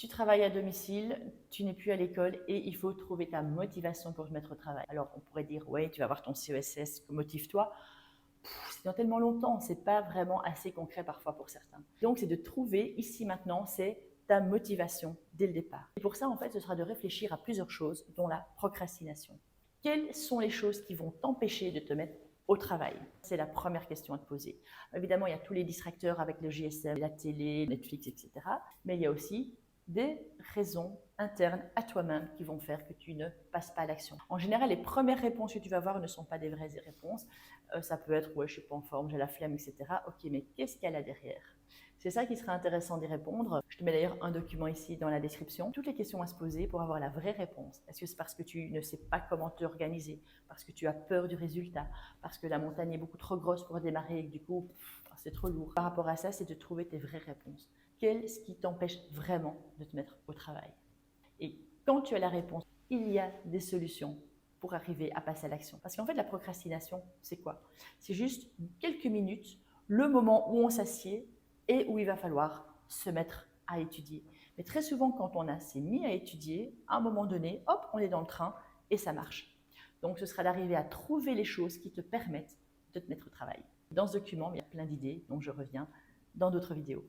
Tu travailles à domicile, tu n'es plus à l'école et il faut trouver ta motivation pour te mettre au travail. Alors, on pourrait dire, ouais, tu vas voir ton CESS, motive-toi. C'est dans tellement longtemps, c'est pas vraiment assez concret parfois pour certains. Donc, c'est de trouver ici maintenant, c'est ta motivation dès le départ. Et pour ça, en fait, ce sera de réfléchir à plusieurs choses, dont la procrastination. Quelles sont les choses qui vont t'empêcher de te mettre au travail? C'est la première question à te poser. Évidemment, il y a tous les distracteurs avec le GSM, la télé, Netflix, etc. Mais il y a aussi des raisons internes à toi-même qui vont faire que tu ne passes pas à l'action. En général, les premières réponses que tu vas avoir ne sont pas des vraies réponses. Ça peut être « ouais, je suis pas en forme, j'ai la flemme, etc. » Ok, mais qu'est-ce qu'il y a là derrière? C'est ça qui serait intéressant d'y répondre. Je te mets d'ailleurs un document ici dans la description. Toutes les questions à se poser pour avoir la vraie réponse. Est-ce que c'est parce que tu ne sais pas comment t'organiser, parce que tu as peur du résultat, parce que la montagne est beaucoup trop grosse pour démarrer et que du coup, c'est trop lourd? Par rapport à ça, c'est de trouver tes vraies réponses. Qu'est-ce qui t'empêche vraiment de te mettre au travail? Et quand tu as la réponse, il y a des solutions pour arriver à passer à l'action. Parce qu'en fait, la procrastination, c'est quoi? C'est juste quelques minutes, le moment où on s'assied et où il va falloir se mettre à étudier. Mais très souvent, quand on s'est mis à étudier, à un moment donné, hop, on est dans le train et ça marche. Donc, ce sera d'arriver à trouver les choses qui te permettent de te mettre au travail. Dans ce document, il y a plein d'idées, donc je reviens dans d'autres vidéos.